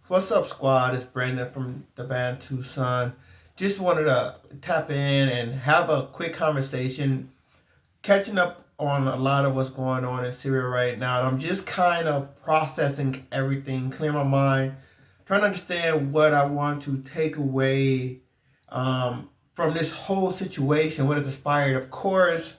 What's up, squad? It's Brandon from the band Tucson. Just wanted to tap in and have a quick conversation, catching up on a lot of what's going on in Syria right now. And I'm just kind of processing everything, clear my mind, trying to understand what I want to take away from this whole situation, what has inspired. Of course,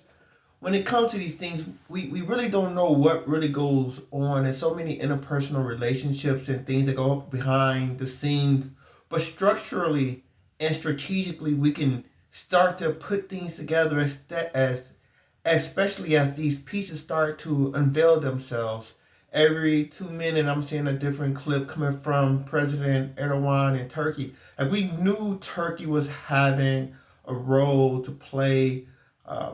when it comes to these things, we really don't know what really goes on. There's so many interpersonal relationships and things that go up behind the scenes. But structurally and strategically, we can start to put things together as especially as these pieces start to unveil themselves. Every 2 minutes, I'm seeing a different clip coming from President Erdogan in Turkey. And we knew Turkey was having a role to play uh,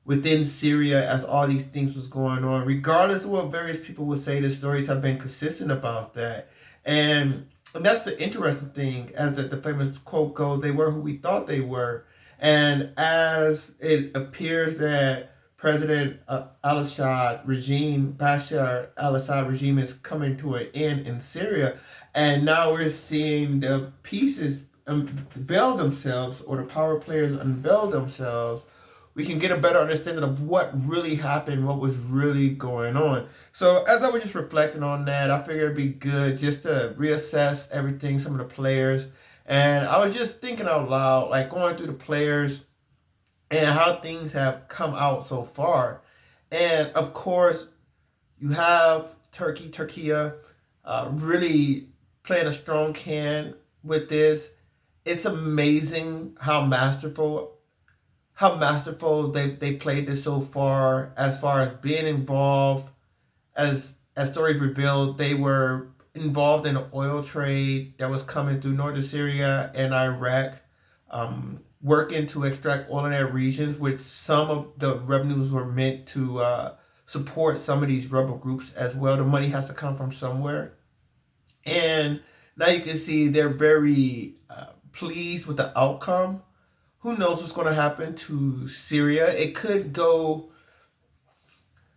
within Syria as all these things was going on. Regardless of what various people would say, the stories have been consistent about that. And that's the interesting thing, as the famous quote goes, they were who we thought they were. And as it appears that President al-Assad regime, Bashar al-Assad regime is coming to an end in Syria, and now we're seeing the pieces unveil themselves, or the power players unveil themselves, we can get a better understanding of what really happened, what was really going on. So as I was just reflecting on that, I figured it'd be good just to reassess everything, some of the players. And I was just thinking out loud, like going through the players and how things have come out so far. And of course, you have Turkey, really playing a strong hand with this. It's amazing how masterful they played this so far as being involved. As stories revealed, they were involved in an oil trade that was coming through northern Syria and Iraq, working to extract oil in their regions, which some of the revenues were meant to support some of these rebel groups as well. The money has to come from somewhere. And now you can see they're very pleased with the outcome. Who knows what's going to happen to Syria? It could go,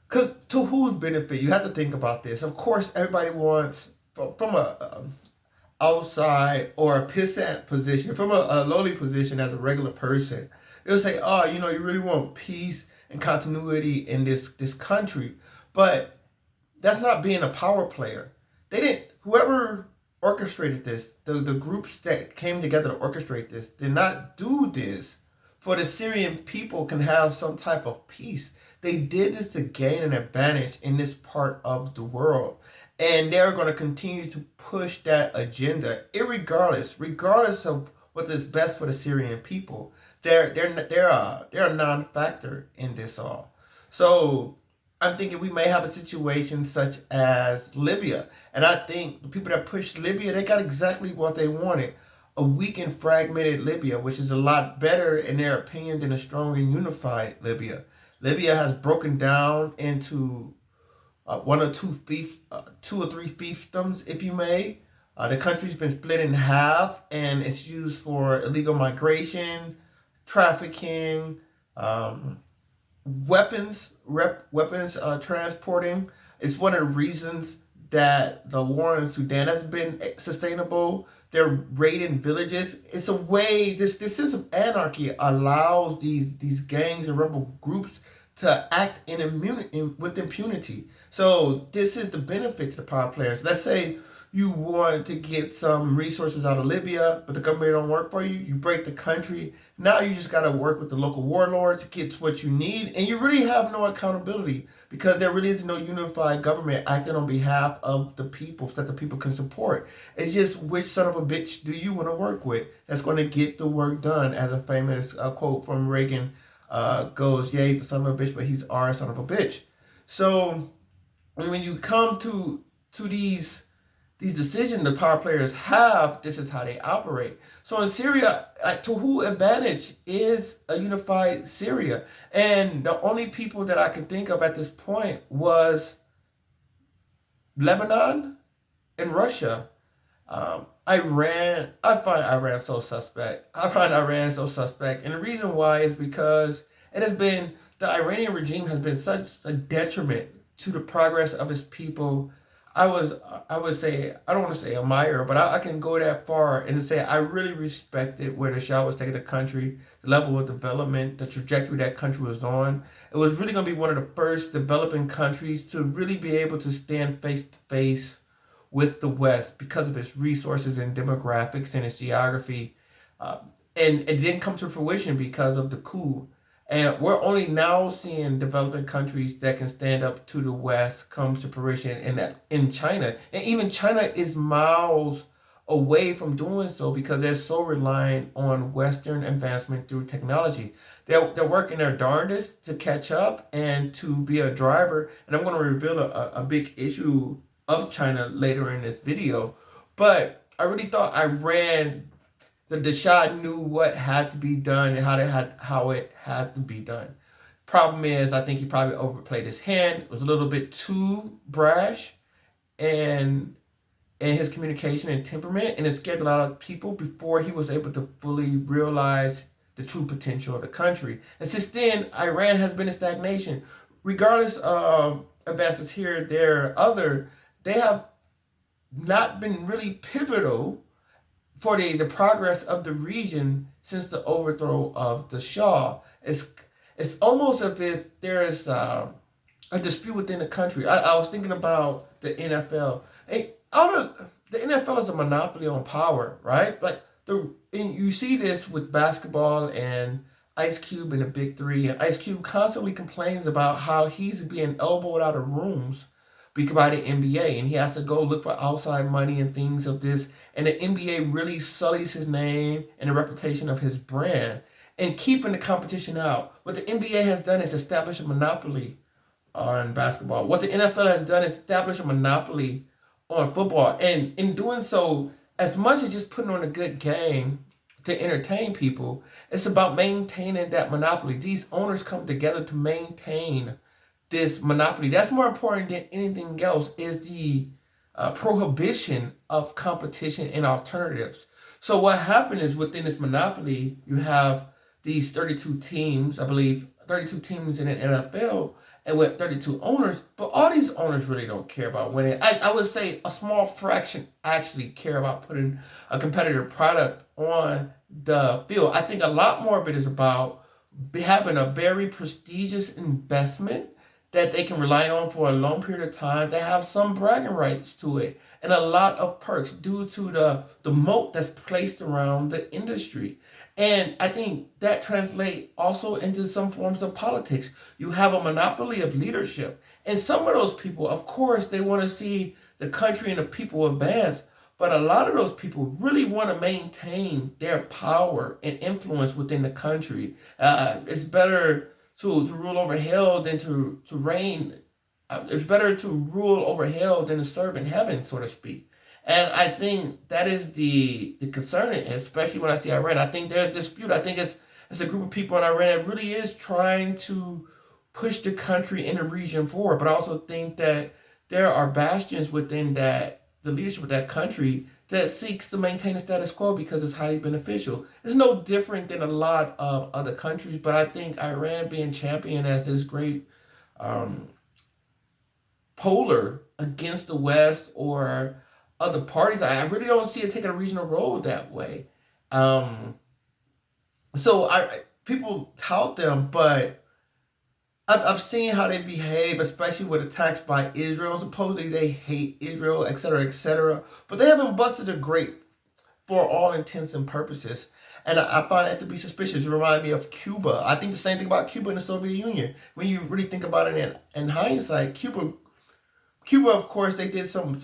because to whose benefit? You have to think about this. Of course, everybody wants from a outside or a pissant position, from a lowly position as a regular person. They'll say, "Oh, you really want peace and continuity in this country," but that's not being a power player. They didn't. Whoever orchestrated this, the groups that came together to orchestrate this, did not do this for the Syrian people can have some type of peace. They did this to gain an advantage in this part of the world, and they're going to continue to push that agenda, regardless of what is best for the Syrian people. They're a non-factor in this all. So I'm thinking we may have a situation such as Libya. And I think the people that pushed Libya, they got exactly what they wanted. A weak and fragmented Libya, which is a lot better in their opinion than a strong and unified Libya. Libya has broken down into two or three fiefdoms, if you may. The country's been split in half, and it's used for illegal migration, trafficking, um, weapons transporting. It's one of the reasons that the war in Sudan has been sustainable. They're raiding villages. It's a way, this sense of anarchy allows these gangs and rebel groups to act with impunity. So this is the benefit to the power players. Let's say you want to get some resources out of Libya, but the government don't work for you. You break the country. Now you just got to work with the local warlords to get what you need, and you really have no accountability because there really is no unified government acting on behalf of the people so that the people can support. It's just which son of a bitch do you want to work with that's going to get the work done, as a famous quote from Reagan goes, yeah, he's a son of a bitch, but he's our son of a bitch. So when you come to these decisions the power players have, this is how they operate. So in Syria, like, to who advantage is a unified Syria? And the only people that I can think of at this point was Lebanon and Russia. I find Iran so suspect. And the reason why is because the Iranian regime has been such a detriment to the progress of its people. I was I would say, I don't want to say admire, but I can go that far and say I really respected where the Shah was taking the country, the level of development, the trajectory that country was on. It was really going to be one of the first developing countries to really be able to stand face to face with the West because of its resources and demographics and its geography. Uh, and it didn't come to fruition because of the coup. And we're only now seeing developing countries that can stand up to the West come to fruition in China. And even China is miles away from doing so because they're so reliant on Western advancement through technology. They're working their darndest to catch up and to be a driver. And I'm going to reveal a big issue of China later in this video. But I really thought Iran, the Shah knew what had to be done and how it had to be done. Problem is, I think he probably overplayed his hand. It was a little bit too brash, and his communication and temperament, and it scared a lot of people before he was able to fully realize the true potential of the country. And since then, Iran has been in stagnation. Regardless of advances here, there, other, they have not been really pivotal for the progress of the region since the overthrow of the Shah. It's almost as if there is a dispute within the country. I was thinking about the NFL. And the NFL is a monopoly on power, right? Like and you see this with basketball and Ice Cube and the Big Three, and Ice Cube constantly complains about how he's being elbowed out of rooms by the NBA, and he has to go look for outside money and things of this. And the NBA really sullies his name and the reputation of his brand, and keeping the competition out. What the NBA has done is establish a monopoly on basketball. What the NFL has done is establish a monopoly on football. And in doing so, as much as just putting on a good game to entertain people, it's about maintaining that monopoly. These owners come together to maintain this monopoly. That's more important than anything else, is the prohibition of competition and alternatives. So what happened is, within this monopoly, you have these 32 teams, I believe 32 teams in an NFL, and with 32 owners, but all these owners really don't care about winning. I would say a small fraction actually care about putting a competitive product on the field. I think a lot more of it is about having a very prestigious investment that they can rely on for a long period of time. They have some bragging rights to it and a lot of perks due to the moat that's placed around the industry. And I think that translates also into some forms of politics. You have a monopoly of leadership. And some of those people, of course, they want to see the country and the people advance. But a lot of those people really want to maintain their power and influence within the country. It's better to rule over hell than to reign. It's better to rule over hell than to serve in heaven, so to speak. And I think that is the concern, especially when I see Iran. I think there's dispute. I think it's a group of people in Iran that really is trying to push the country in the region forward. But I also think that there are bastions within the leadership of that country that seeks to maintain the status quo because it's highly beneficial. It's no different than a lot of other countries, but I think Iran being championed as this great um, polar against the West or other parties, I really don't see it taking a regional role that way. Um, so people tout them, but I've seen how they behave, especially with attacks by Israel. Supposedly they hate Israel, etc., etc. But they haven't busted a grape for all intents and purposes. And I find that to be suspicious. It reminds me of Cuba. I think the same thing about Cuba and the Soviet Union. When you really think about it in hindsight, Cuba, of course, they did some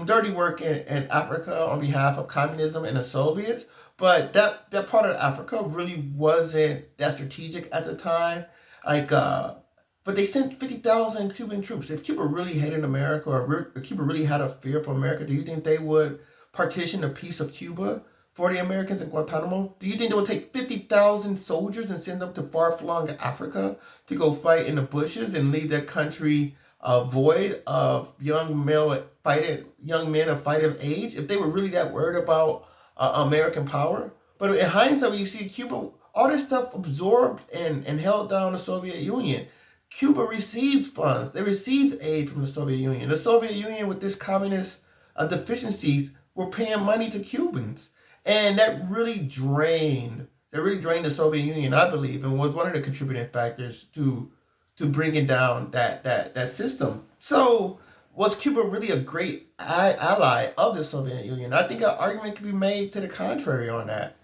dirty work in Africa on behalf of communism and the Soviets. But that part of Africa really wasn't that strategic at the time. Like, but they sent 50,000 Cuban troops. If Cuba really hated America, or Cuba really had a fear for America, do you think they would partition a piece of Cuba for the Americans in Guantanamo? Do you think they would take 50,000 soldiers and send them to far-flung Africa to go fight in the bushes and leave their country void of young men of fighting age? If they were really that worried about American power? But in hindsight, when you see Cuba, all this stuff absorbed and held down the Soviet Union. Cuba receives funds. They receives aid from the Soviet Union. The Soviet Union, with this communist deficiencies, were paying money to Cubans, and that really drained. That really drained the Soviet Union, I believe, and was one of the contributing factors to bringing down that system. So, was Cuba really a great ally of the Soviet Union? I think an argument can be made to the contrary on that.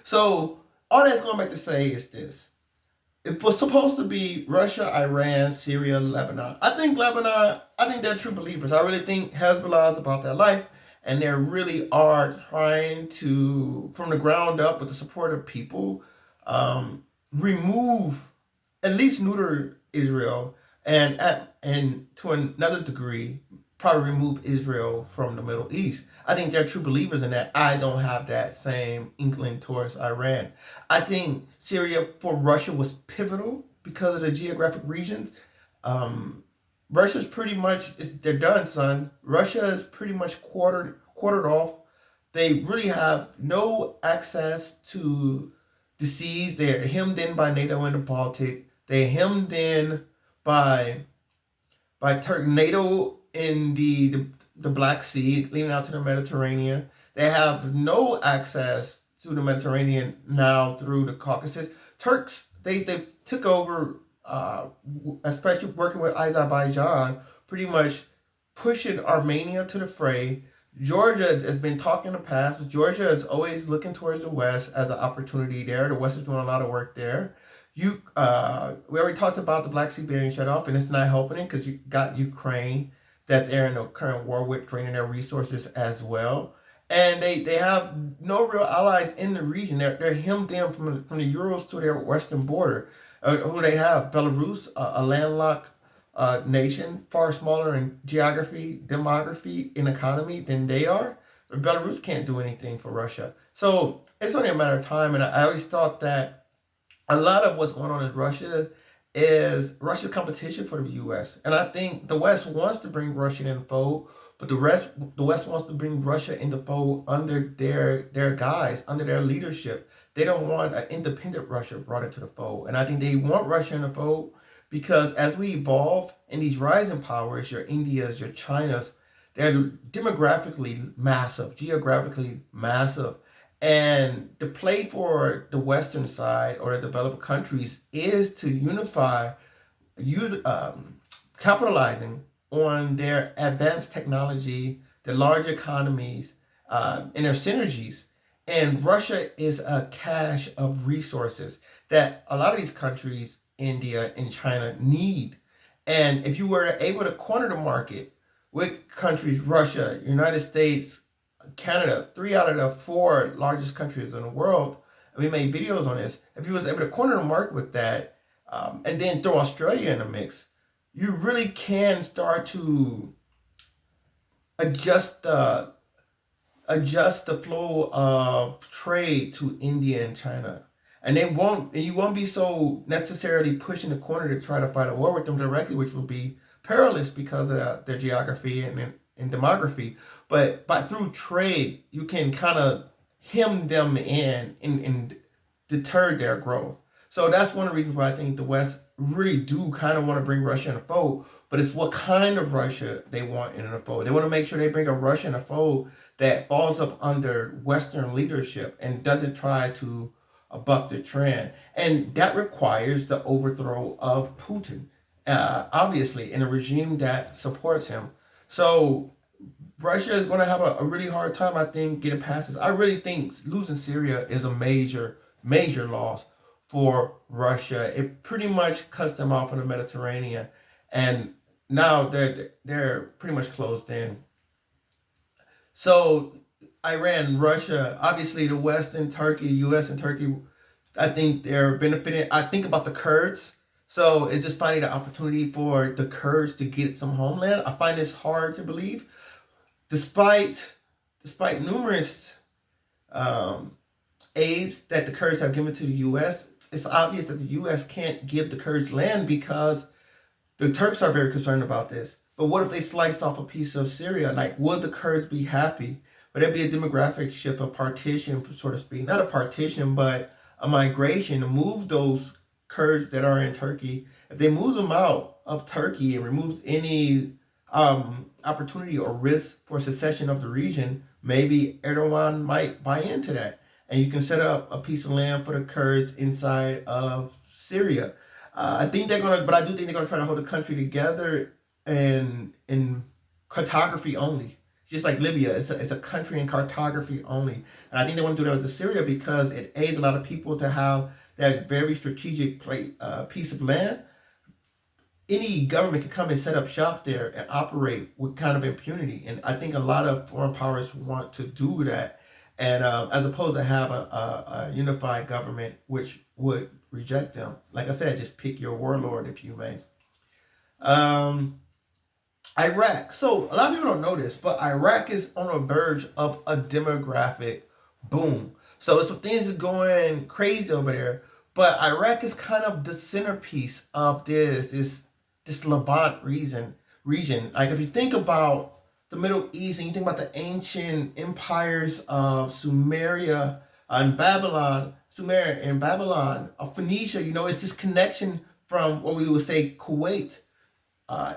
So, all that's going back to say is this: it was supposed to be Russia, Iran, Syria, Lebanon. I think Lebanon, I think they're true believers. I really think Hezbollah is about their life, and they really are trying to, from the ground up, with the support of people, remove, at least neuter Israel, and to another degree, probably remove Israel from the Middle East. I think they're true believers in that. I don't have that same inkling towards Iran. I think Syria for Russia was pivotal because of the geographic regions. Russia's pretty much, they're done, son. Russia is pretty much quartered off. They really have no access to the seas. They're hemmed in by NATO and the Baltic. They're hemmed in by NATO in the Black Sea, leading out to the Mediterranean. They have no access to the Mediterranean now through the Caucasus. Turks, they took over, especially working with Azerbaijan, pretty much pushing Armenia to the fray. Georgia has been talking in the past. Georgia is always looking towards the West as an opportunity there. The West is doing a lot of work there. We already talked about the Black Sea being shut off, and it's not helping it because you got Ukraine that they're in a current war with, draining their resources as well. And they have no real allies in the region. They're hemmed in from the Urals to their western border. Who they have? Belarus, a landlocked nation, far smaller in geography, demography, and economy than they are. But Belarus can't do anything for Russia. So it's only a matter of time. And I always thought that a lot of what's going on is Russia's competition for the U.S. And I think the West wants to bring Russia in the fold, but the West wants to bring Russia in the fold under their guise, under their leadership. They don't want an independent Russia brought into the fold. And I think they want Russia in the fold because as we evolve in these rising powers, your Indias, your Chinas, they're demographically massive, geographically massive. And the play for the Western side or the developed countries is to unify, capitalizing on their advanced technology, their large economies, and their synergies. And Russia is a cache of resources that a lot of these countries, India and China, need. And if you were able to corner the market with countries, Russia, United States, Canada, 3 out of the 4 largest countries in the world, and we made videos on this. If you was able to corner the market with that, and then throw Australia in the mix, you really can start to adjust the flow of trade to India and China. And you won't be so necessarily pushing the corner to try to fight a war with them directly, which will be perilous because of their geography and demography. But through trade, you can kind of hem them in and deter their growth. So that's one of the reasons why I think the West really do kind of want to bring Russia in the fold, but it's what kind of Russia they want in the fold. They want to make sure they bring a Russia in the fold that falls up under Western leadership and doesn't try to buck the trend. And that requires the overthrow of Putin, obviously, in a regime that supports him. So Russia is going to have a really hard time, I think, getting past this. I really think losing Syria is a major, major loss for Russia. It pretty much cuts them off in the Mediterranean, and now they're pretty much closed in. So Iran, Russia, obviously the West and Turkey, the U.S. and Turkey, I think they're benefiting. I think about the Kurds. So it's just finding the opportunity for the Kurds to get some homeland. I find this hard to believe, despite numerous aids that the Kurds have given to the U.S. It's obvious that the U.S. can't give the Kurds land because the Turks are very concerned about this. But what if they slice off a piece of Syria? Like, would the Kurds be happy? Would there be a demographic shift, a partition, so to speak? Not a partition, but a migration to move those Kurds that are in Turkey, if they move them out of Turkey and remove any opportunity or risk for secession of the region, maybe Erdogan might buy into that. And you can set up a piece of land for the Kurds inside of Syria. I think they're gonna, but I do think they're gonna try to hold the country together and in cartography only. Just like Libya, it's a country in cartography only, and I think they want to do that with Syria because it aids a lot of people to have that very strategic piece of land. Any government can come and set up shop there and operate with kind of impunity. And I think a lot of foreign powers want to do that, and as opposed to have a unified government which would reject them. Like I said, just pick your warlord if you may. Um, Iraq. So a lot of people don't know this, but Iraq is on the verge of a demographic boom. So some things are going crazy over there. But Iraq is kind of the centerpiece of this Levant region. Like if you think about the Middle East and you think about the ancient empires of Sumeria and Babylon, Sumeria and Babylon, of Phoenicia, it's this connection from what we would say Kuwait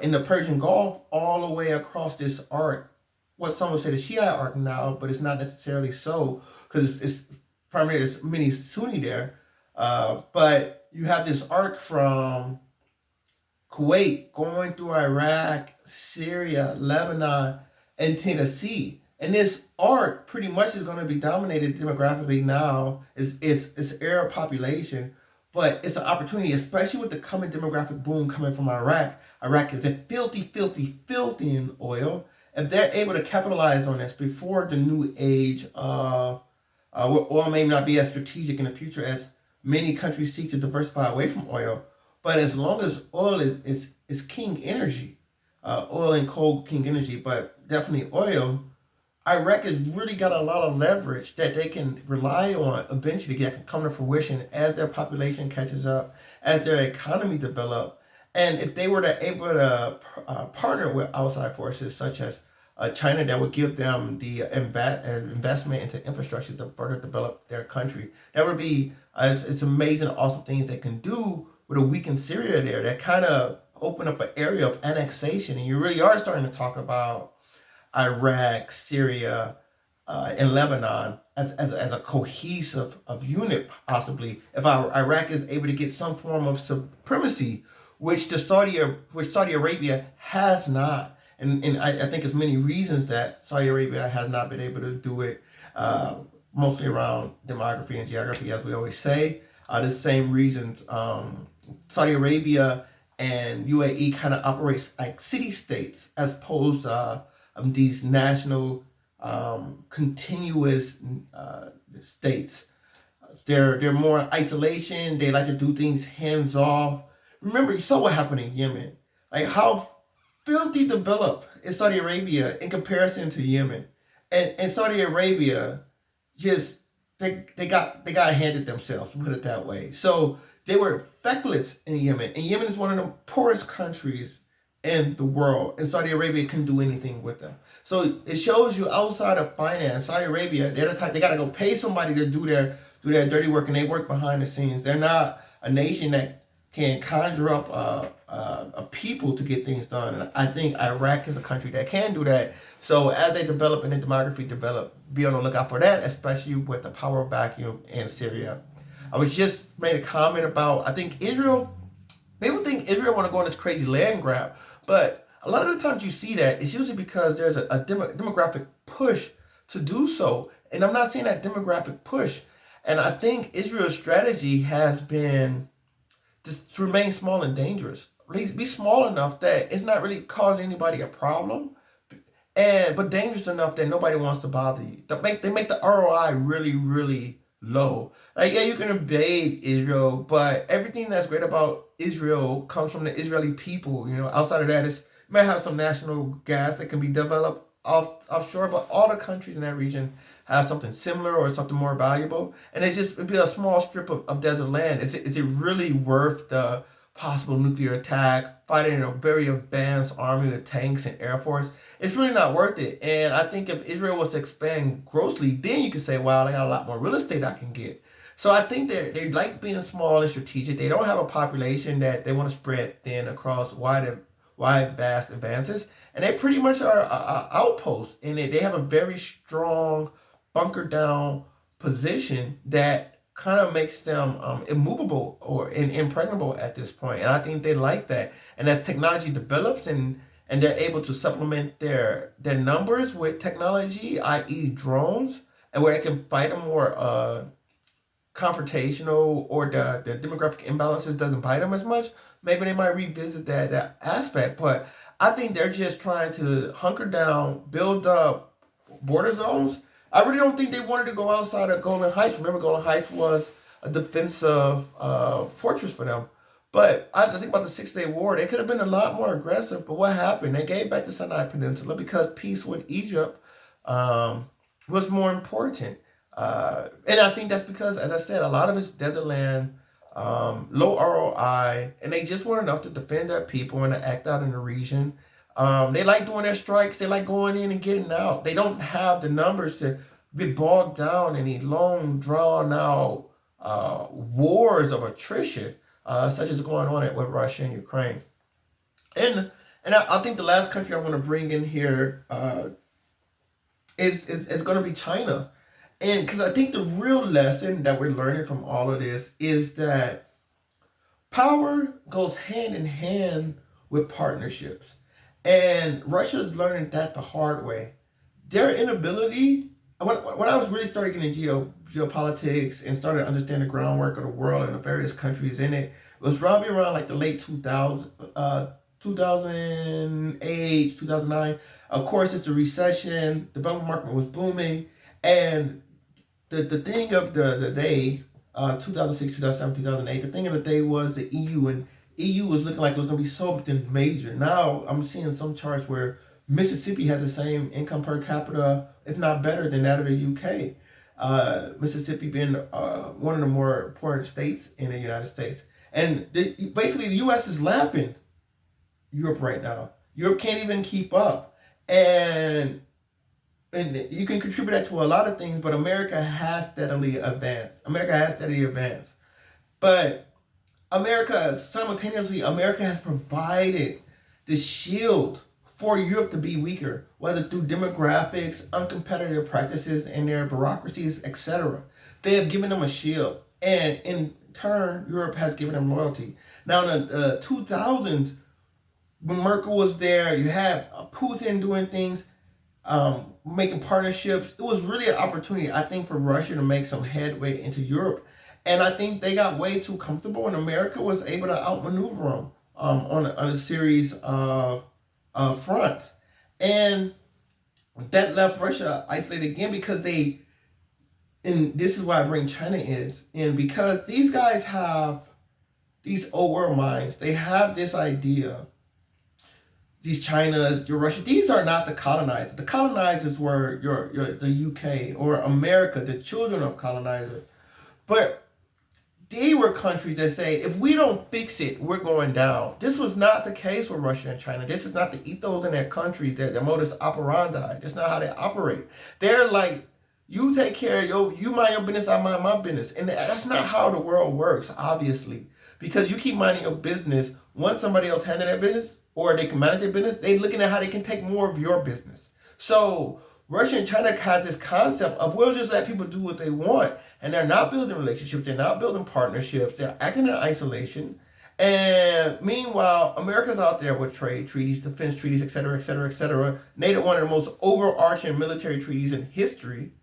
in the Persian Gulf all the way across this arc. What some would say the Shia arc now, but it's not necessarily so because it's primarily there's many Sunni there. But you have this arc from Kuwait going through Iraq, Syria, Lebanon, and Tennessee. And this arc pretty much is going to be dominated demographically now. It's Arab population, but it's an opportunity, especially with the coming demographic boom coming from Iraq. Iraq is a filthy, filthy, filthy in oil. If they're able to capitalize on this before the new age of where oil may not be as strategic in the future as many countries seek to diversify away from oil, but as long as oil is king energy, oil and coal king energy, but definitely oil, Iraq has really got a lot of leverage that they can rely on eventually that can come to fruition as their population catches up, as their economy develops. And if they were able to partner with outside forces such as China, that would give them the investment into infrastructure to further develop their country. That would be, it's amazing, awesome things they can do with a weakened Syria there that kind of open up an area of annexation. And you really are starting to talk about Iraq, Syria, and Lebanon as a cohesive of unit, possibly, if Iraq is able to get some form of supremacy, which Saudi Arabia has not. And I think there's many reasons that Saudi Arabia has not been able to do it, mostly around demography and geography, as we always say. The same reasons Saudi Arabia and UAE kind of operates like city-states as opposed to these national continuous states. They're more isolation. They like to do things hands off. Remember, you saw what happened in Yemen. Like how filthy developed is Saudi Arabia in comparison to Yemen, and Saudi Arabia just they got handed themselves, to put it that way. So they were feckless in Yemen, and Yemen is one of the poorest countries in the world, and Saudi Arabia couldn't do anything with them. So it shows you outside of finance, Saudi Arabia, they're the type they gotta go pay somebody to do their dirty work, and they work behind the scenes. They're not a nation that can conjure up a people to get things done. And I think Iraq is a country that can do that. So as they develop and the demography develop, be on the lookout for that, especially with the power vacuum in Syria. I was just made a comment about, I think Israel, people think Israel want to go on this crazy land grab, but a lot of the times you see that, it's usually because there's a demographic push to do so. And I'm not seeing that demographic push. And I think Israel's strategy has been just to remain small and dangerous. At least be small enough that it's not really causing anybody a problem, but dangerous enough that nobody wants to bother you. They make the ROI really, really low. Like, yeah, you can invade Israel, but everything that's great about Israel comes from the Israeli people. Outside of that, you might have some national gas that can be developed offshore, but all the countries in that region have something similar or something more valuable, and it'd be a small strip of desert land. Is it really worth the possible nuclear attack, fighting a very advanced army with tanks and air force? It's really not worth it. And I think if Israel was to expand grossly, then you could say, wow, they got a lot more real estate I can get. So I think they like being small and strategic. They don't have a population that they want to spread thin across wide vast advances, and they pretty much are outposts. And they have a very strong bunker down position that kind of makes them immovable or impregnable at this point. And I think they like that. And as technology develops and they're able to supplement their numbers with technology, i.e., drones, and where they can fight a more confrontational or the demographic imbalances doesn't bite them as much, maybe they might revisit that aspect. But I think they're just trying to hunker down, build up border zones. I really don't think they wanted to go outside of Golden Heights. Remember, Golden Heights was a defensive fortress for them. But I think about the Six-Day War, they could have been a lot more aggressive. But what happened? They gave back the Sinai Peninsula because peace with Egypt was more important. And I think that's because, as I said, a lot of it's desert land, low ROI, and they just want enough to defend their people and to act out in the region. They like doing their strikes. They like going in and getting out. They don't have the numbers to be bogged down in these long, drawn out wars of attrition, such as going on with Russia and Ukraine. And I think the last country I want to bring in here is going to be China. And because I think the real lesson that we're learning from all of this is that power goes hand in hand with partnerships. And Russia is learning that the hard way. Their inability, when I was really starting getting geopolitics and started to understand the groundwork of the world and the various countries in it, was probably around like the late 2000s, 2008, 2009. Of course, it's the recession, the development market was booming, and the thing of the day, 2006, 2007, 2008, the thing of the day was the EU, and EU was looking like it was going to be something major. Now I'm seeing some charts where Mississippi has the same income per capita, if not better than that of the UK. Mississippi being one of the more important states in the United States. And basically the US is lapping Europe right now. Europe can't even keep up. And you can contribute that to a lot of things, but America has steadily advanced. But simultaneously, America has provided the shield for Europe to be weaker, whether through demographics, uncompetitive practices in their bureaucracies, etc. They have given them a shield. And in turn, Europe has given them loyalty. Now, in the 2000s, when Merkel was there, you had Putin doing things, making partnerships. It was really an opportunity, I think, for Russia to make some headway into Europe. And I think they got way too comfortable, and America was able to outmaneuver them on a series of fronts. And that left Russia isolated again because and this is why I bring China in, because these guys have these old world minds. They have this idea. These Chinas, your Russia, these are not the colonizers. The colonizers were the UK or America, the children of colonizers. But they were countries that say, if we don't fix it, we're going down. This was not the case with Russia and China. This is not the ethos in their country, their modus operandi. That's not how they operate. They're like, you take care of you mind your business, I mind my business. And that's not how the world works, obviously. Because you keep minding your business, once somebody else handles their business, or they can manage their business, they're looking at how they can take more of your business. So Russia and China has this concept of we'll just let people do what they want. And they're not building relationships. They're not building partnerships. They're acting in isolation. And meanwhile, America's out there with trade treaties, defense treaties, et cetera, et cetera, et cetera. NATO, one of the most overarching military treaties in history.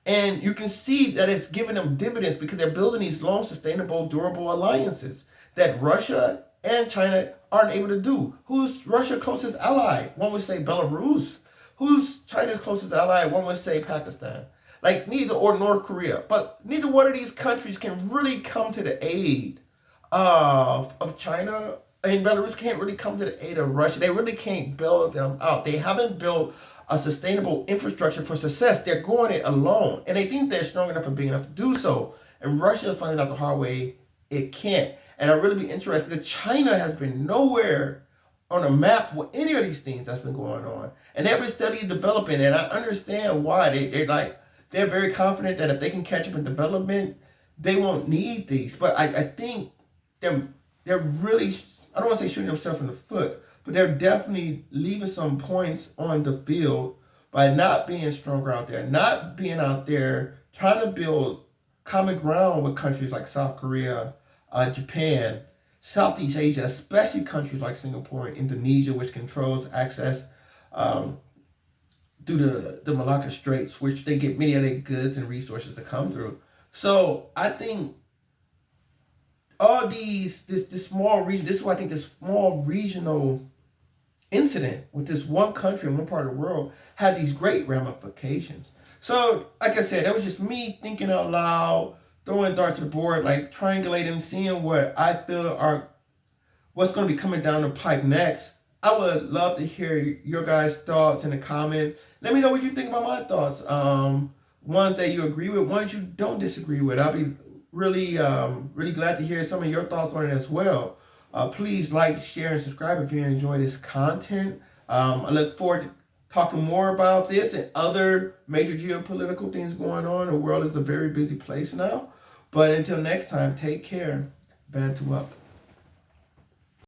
And you can see that it's giving them dividends because they're building these long, sustainable, durable alliances that Russia and China aren't able to do. Who's Russia's closest ally? One would say Belarus. Who's China's closest ally? One would say Pakistan. Like neither, or North Korea. But neither one of these countries can really come to the aid of China. And Belarus can't really come to the aid of Russia. They really can't build them out. They haven't built a sustainable infrastructure for success. They're going it alone. And they think they're strong enough and big enough to do so. And Russia is finding out the hard way it can't. And I'd really be interested because China has been nowhere on a map with any of these things that's been going on. And they've been steadily developing. And I understand why. They're very confident that if they can catch up in development, they won't need these. But I think they're they're really, I don't want to say shooting themselves in the foot, but they're definitely leaving some points on the field by not being stronger out there, not being out there trying to build common ground with countries like South Korea, Japan, Southeast Asia, especially countries like Singapore and Indonesia, which controls access um, through the Malacca Straits, which they get many of their goods and resources to come through. So I think all this small region, this is why I think this small regional incident with this one country in one part of the world has these great ramifications. So, like I said, that was just me thinking out loud, throwing darts at the board, like triangulating, seeing what I feel are what's going to be coming down the pipe next. I would love to hear your guys' thoughts in the comments. Let me know what you think about my thoughts. Ones that you agree with, ones you don't disagree with. I'll be really glad to hear some of your thoughts on it as well. Please like, share, and subscribe if you enjoy this content. I look forward to talking more about this and other major geopolitical things going on. The world is a very busy place now. But until next time, take care. Bantu up.